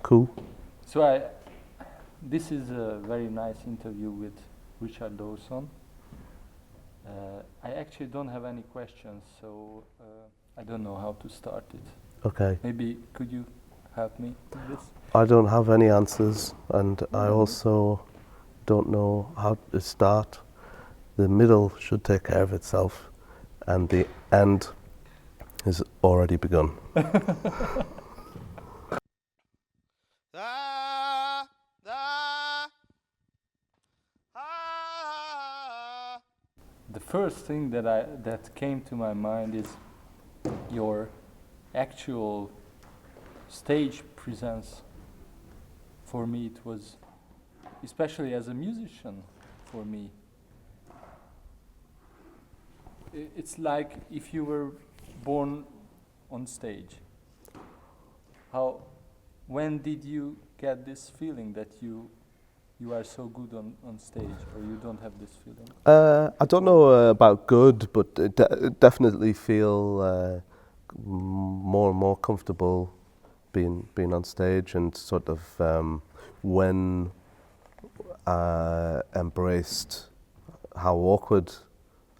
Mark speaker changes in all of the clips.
Speaker 1: Cool.
Speaker 2: So this is a very nice interview with Richard Dawson. I actually don't have any questions, so I don't know how to start it.
Speaker 1: Okay.
Speaker 2: Maybe could you help me with this?
Speaker 1: I don't have any answers, and I also don't know how to start. The middle should take care of itself, and the end has already begun.
Speaker 2: The first thing that came to my mind is your actual stage presence. For me, it was, especially as a musician, for me, it's like if you were born on stage. When did you get this feeling that you are so good on stage, or you don't have this feeling?
Speaker 1: I don't know about good, but definitely feel more and more comfortable being on stage, and sort of when I embraced how awkward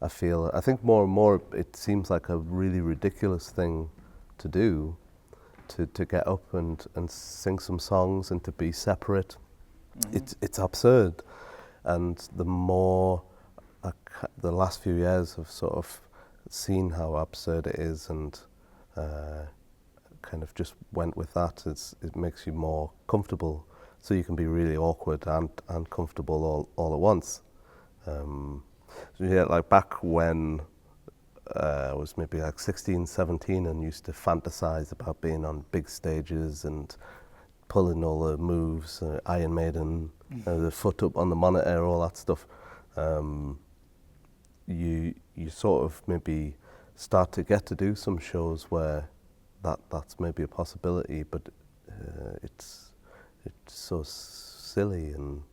Speaker 1: I feel. I think more and more it seems like a really ridiculous thing to do, to get up and sing some songs and to be separate. Mm-hmm. It's absurd, and the more the last few years have sort of seen how absurd it is, and kind of just went with that. It makes you more comfortable, so you can be really awkward and comfortable all at once. So yeah, like back when I was maybe like 16, 17 and used to fantasize about being on big stages and pulling all the moves, Iron Maiden, the foot up on the monitor, all that stuff. You sort of maybe start to get to do some shows where that's maybe a possibility, but it's so silly and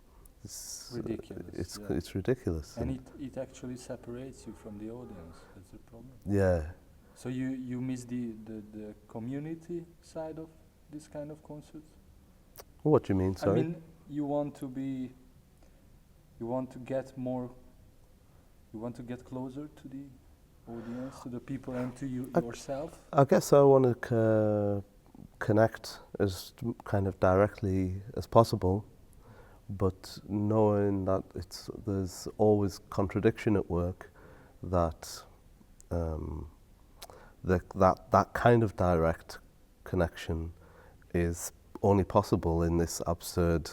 Speaker 1: it's
Speaker 2: ridiculous.
Speaker 1: It's ridiculous.
Speaker 2: And it actually separates you from the audience. That's the problem.
Speaker 1: Yeah.
Speaker 2: So you miss the community side of this kind of concerts?
Speaker 1: What do you mean, sorry?
Speaker 2: I mean, you want to get closer to the audience, to the people, and to yourself?
Speaker 1: I guess I want to connect as kind of directly as possible, but knowing that there's always contradiction at work, that that kind of direct connection is only possible in this absurd,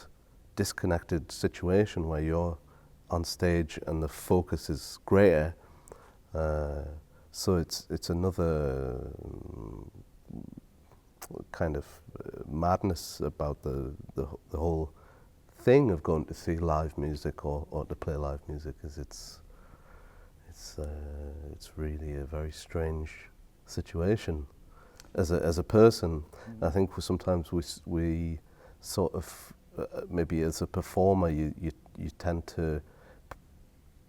Speaker 1: disconnected situation where you're on stage and the focus is greater. So it's another kind of madness about the whole thing of going to see live music or to play live music. Is it's really a very strange situation as a person. Mm-hmm. I think sometimes we sort of maybe as a performer you tend to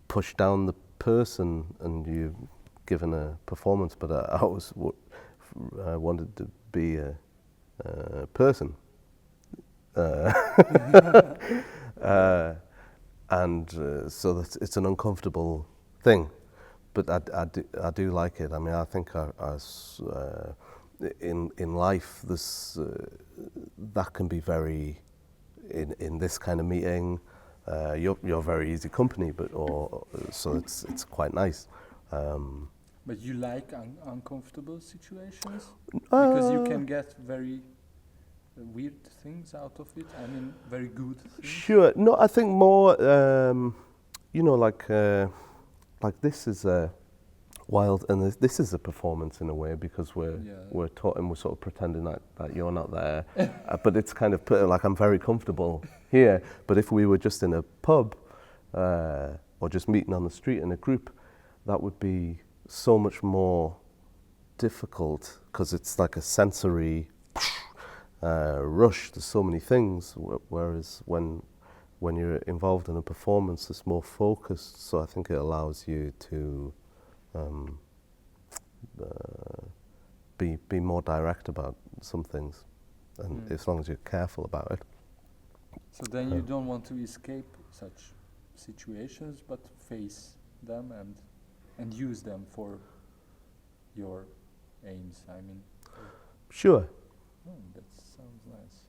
Speaker 1: push down the person and you're given a performance, but I always wanted to be a person. So it's an uncomfortable thing, but I do like it. I mean, I think in life this that can be very in this kind of meeting. You're very easy company, so it's quite nice.
Speaker 2: But you like uncomfortable situations because you can get very weird things out of it. I mean, very good things.
Speaker 1: Sure. No, I think more. Like this is a wild, and this is a performance in a way because we're taught and we're sort of pretending that you're not there. But it's kind of like I'm very comfortable here. But if we were just in a pub or just meeting on the street in a group, that would be so much more difficult because it's like a sensory rush. There's so many things, whereas when you're involved in a performance, it's more focused. So I think it allows you to be more direct about some things. and as long as you're careful about it.
Speaker 2: So then you don't want to escape such situations, but face them and use them for your aims. I mean.
Speaker 1: Sure.
Speaker 2: Oh, that sounds nice.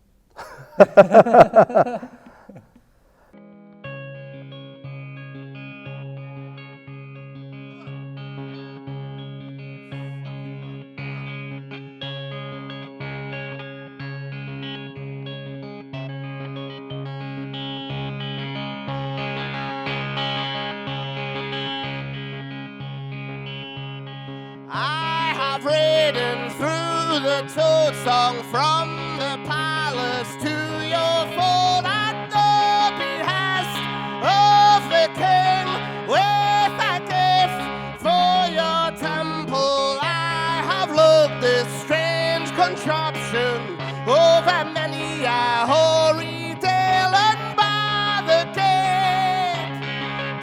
Speaker 3: I have ridden through the toad song from the palace to your fold at the behest of the king with a gift for your temple. I have looked this strange contraption over many a hoary dale and by the gate.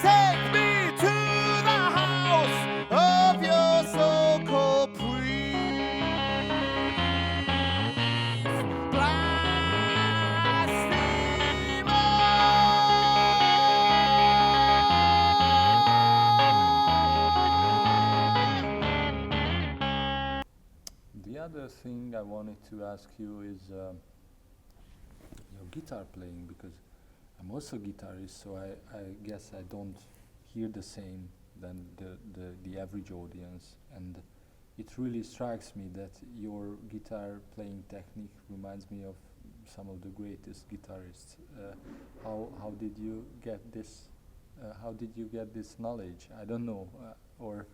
Speaker 3: Take me to the house of your so-called priest, blasphemer.
Speaker 2: The other thing I wanted to ask you is your guitar playing, because I'm also a guitarist, so I guess I don't hear the same than the average audience, and it really strikes me that your guitar playing technique reminds me of some of the greatest guitarists. How did you get this? How did you get this knowledge? I don't know, or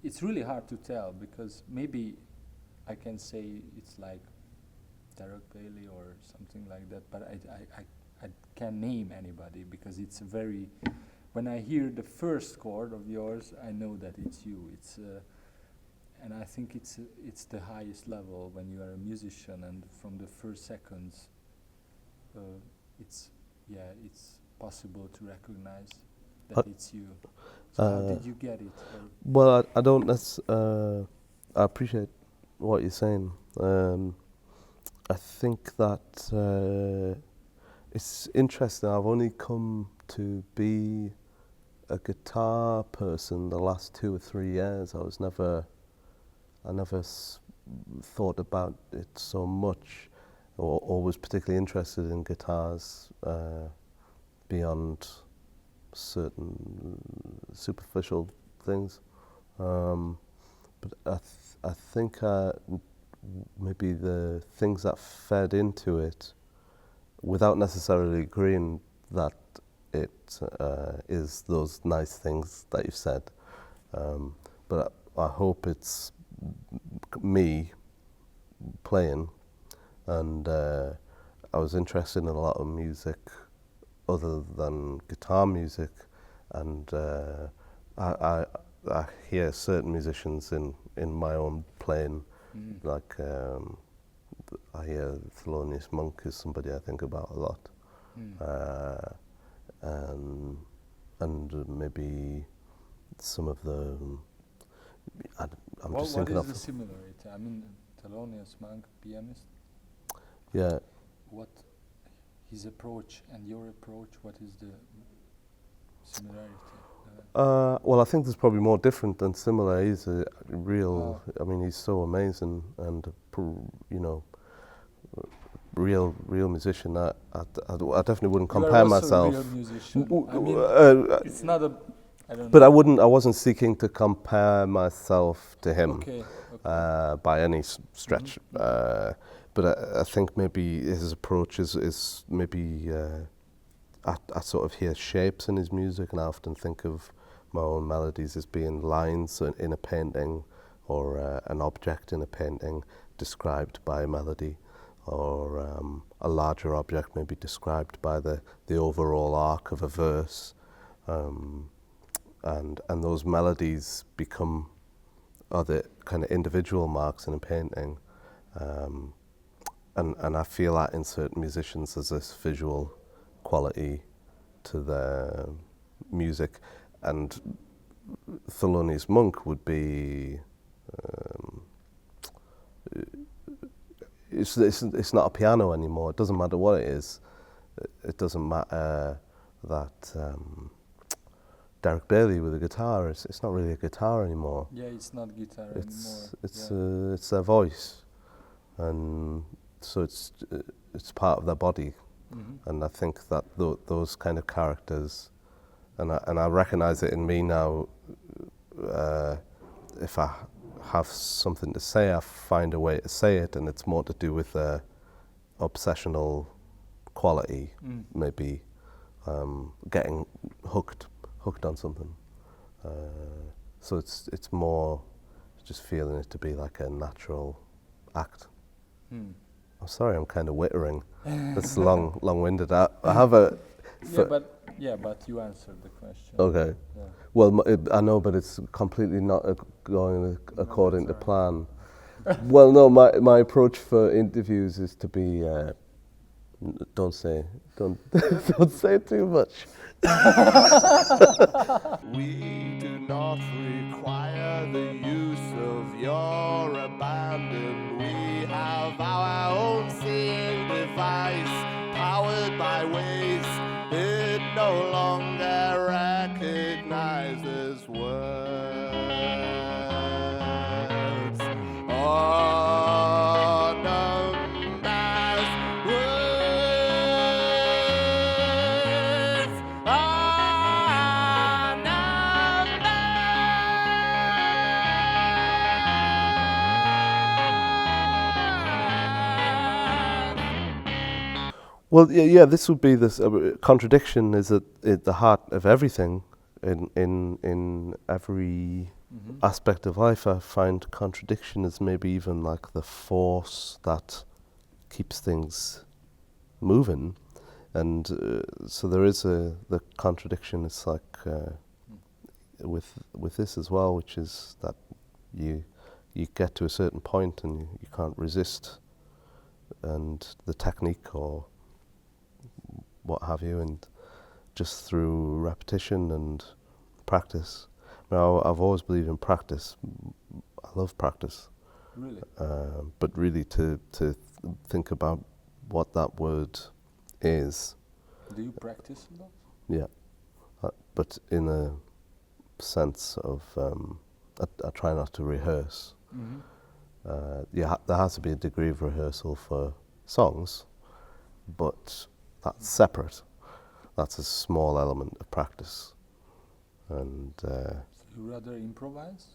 Speaker 2: it's really hard to tell, because maybe I can say it's like Derek Bailey or something like that, but I can't name anybody, because it's very. When I hear the first chord of yours, I know that it's you. It's and I think it's the highest level when you are a musician, and from the first seconds, it's possible to recognize that it's you. So how did you get it?
Speaker 1: Well, I don't. I appreciate what you're saying. I think that it's interesting. I've only come to be a guitar person the last 2 or 3 years. I never thought about it so much, or was particularly interested in guitars beyond certain superficial things. But I think maybe the things that fed into it, without necessarily agreeing that it is those nice things that you've said. But I hope it's me playing, and I was interested in a lot of music other than guitar music, and I hear certain musicians in my own playing, like I hear Thelonious Monk is somebody I think about a lot, and maybe some of the. I'm just thinking
Speaker 2: of. What is the similarity? I mean, Thelonious Monk, pianist.
Speaker 1: Yeah.
Speaker 2: What his approach and your approach? What is the similarity?
Speaker 1: Well, I think there's probably more different than similar. He's a real. I mean, he's so amazing and real musician. I definitely wouldn't compare myself.
Speaker 2: You are also a real musician. I mean, it's not a. I don't know.
Speaker 1: But I wasn't seeking to compare myself to him by any stretch. But I think maybe his approach is maybe. I sort of hear shapes in his music, and I often think of my own melodies as being lines in a painting, or an object in a painting described by a melody, or a larger object maybe described by the overall arc of a verse, and those melodies become other kind of individual marks in a painting, and I feel that in certain musicians there's this visual quality to their music, and Thelonious Monk would be it's not a piano anymore. It doesn't matter what it is. It doesn't matter that Derek Bailey with a guitar. It's not really a guitar anymore.
Speaker 2: Yeah, it's not guitar anymore.
Speaker 1: It's their voice, and so it's part of their body.
Speaker 2: Mm-hmm.
Speaker 1: And I think that those kind of characters, and I recognize it in me now. If I have something to say, I find a way to say it, and it's more to do with the obsessional quality, maybe getting hooked on something. So it's more just feeling it to be like a natural act. I'm sorry, I'm kind of wittering. That's long-winded. I have a.
Speaker 2: But you answered the question.
Speaker 1: Okay.
Speaker 2: Yeah.
Speaker 1: Well, I know, but it's completely not going according to plan. Well, no, my approach for interviews is to be don't say too much.
Speaker 3: We do not require the use of your abandon. We have our own seeing device, powered by waves it no longer recognizes words. Oh, numbers, words are numbers.
Speaker 1: Well, yeah. This would be this contradiction is at the heart of everything in every aspect of life. I find contradiction is maybe even like the force that keeps things moving, and so there is the contradiction. It's like with this as well, which is that you get to a certain point and you can't resist, and the technique or what have you, and just through repetition and practice. Now, I've always believed in practice. I love practice.
Speaker 2: Really?
Speaker 1: But really to think about what that word is.
Speaker 2: Do you practice a lot?
Speaker 1: Yeah. But in a sense of, I try not to rehearse. There has to be a degree of rehearsal for songs, but that's separate. That's a small element of practice. And
Speaker 2: So you rather improvise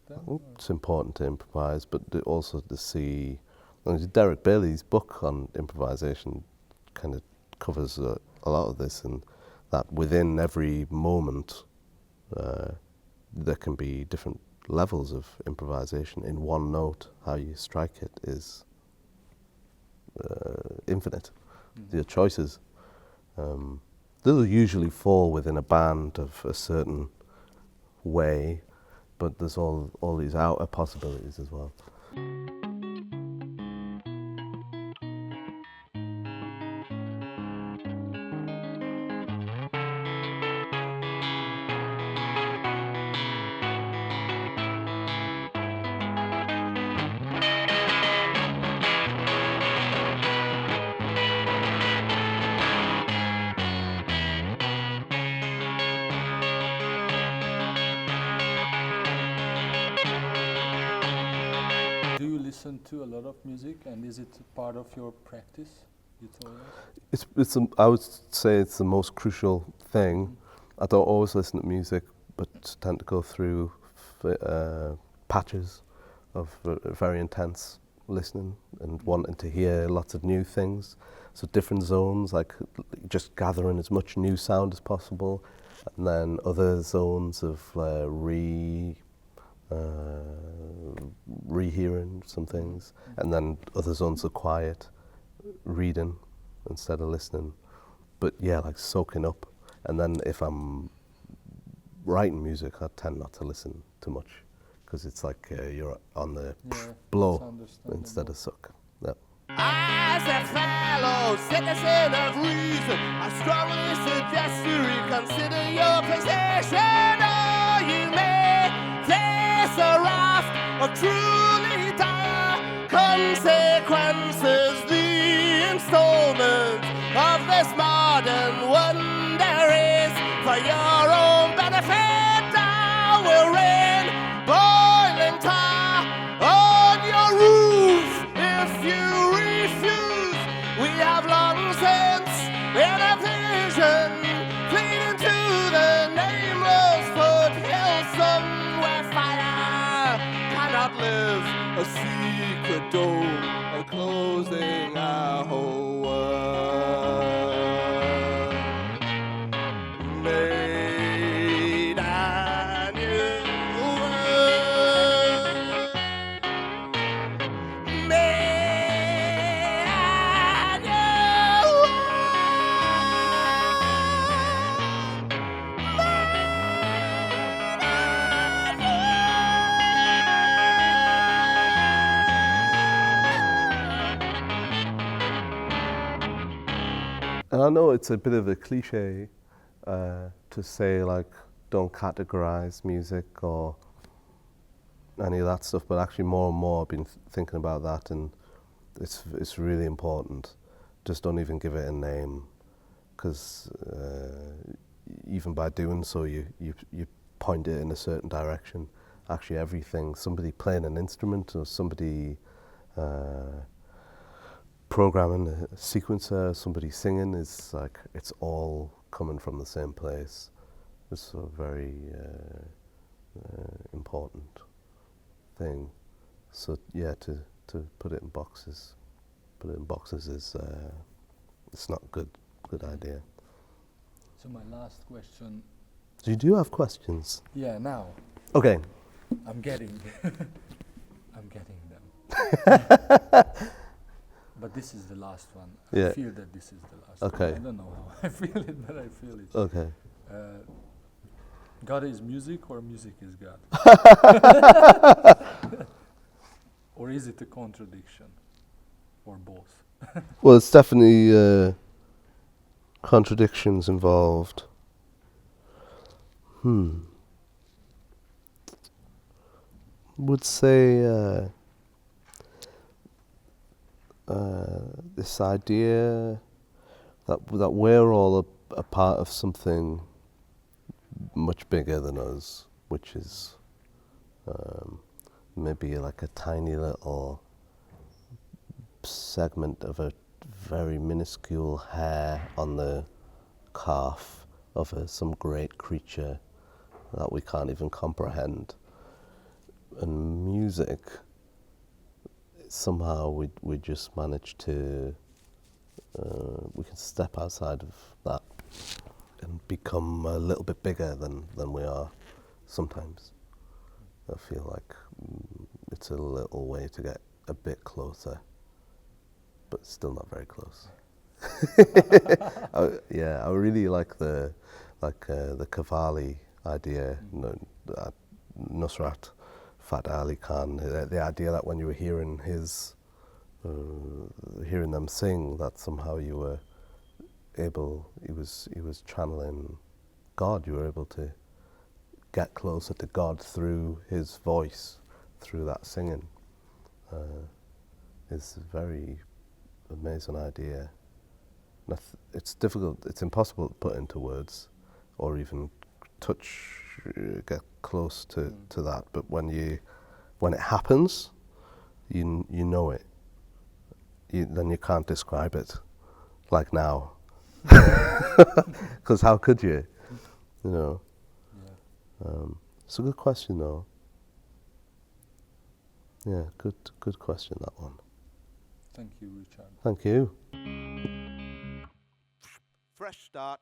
Speaker 2: then?
Speaker 1: it's important to improvise, but also to see. Derek Bailey's book on improvisation kind of covers a lot of this, and that within every moment there can be different levels of improvisation. In one note, how you strike it is infinite. Your choices. They'll usually fall within a band of a certain way, but there's all these outer possibilities as well.
Speaker 2: Do you listen to a lot of music, and is it part of your practice? You told us.
Speaker 1: I would say it's the most crucial thing. I don't always listen to music, but tend to go through patches of very intense listening and wanting to hear lots of new things. So different zones, like just gathering as much new sound as possible, and then other zones of rehearing some things, and then other zones of quiet, reading instead of listening. But yeah, like soaking up. And then if I'm writing music, I tend not to listen too much, because it's like you're on the blow instead of suck. Yeah.
Speaker 3: As a fellow citizen of reason, I strongly suggest you reconsider your position, or you may face a wrath of truly dire consequences, the installment of this modern wonder is for your own benefit. Now we're in boiling tar on your roof. If you refuse, we have long since in a vision pleading to the nameless foothills somewhere fire cannot live. A secret dome, a closing our whole world. Made a new world. Made a new
Speaker 1: And I know it's a bit of a cliche to say, like, don't categorize music or any of that stuff, but actually more and more I've been thinking about that, and it's really important. Just don't even give it a name, because even by doing so, you point it in a certain direction. Actually, everything, somebody playing an instrument or somebody programming a sequencer, somebody singing, is like, it's all coming from the same place. It's a very important thing. So yeah, to put it in boxes is it's not a good idea.
Speaker 2: So my last question.
Speaker 1: So you do have questions?
Speaker 2: Yeah, now
Speaker 1: Okay.
Speaker 2: I'm getting them. But this is the last one.
Speaker 1: Yeah.
Speaker 2: I feel that this is the last
Speaker 1: Okay.
Speaker 2: one. I don't know how I feel it, but I feel it.
Speaker 1: Okay.
Speaker 2: God is music, or music is God? Or is it a contradiction? Or both?
Speaker 1: Well, it's definitely contradictions involved. Would say this idea that we're all a part of something much bigger than us, which is maybe like a tiny little segment of a very minuscule hair on the calf of some great creature that we can't even comprehend. And music, somehow we just manage to we can step outside of that and become a little bit bigger than we are sometimes. I feel like it's a little way to get a bit closer, but still not very close. I really like the Cavalli idea, Nusrat Fateh Ali Khan, the idea that when you were hearing hearing them sing, that somehow you were able, he was channeling God. You were able to get closer to God through his voice, through that singing. It's a very amazing idea. It's difficult, it's impossible to put into words or even get close to that, but when it happens, you know it. Then you can't describe it, like now. Because how could you? You know. Yeah. It's a good question, though. Yeah, good question, that one.
Speaker 2: Thank you, Richard.
Speaker 1: Thank you.
Speaker 3: Fresh start.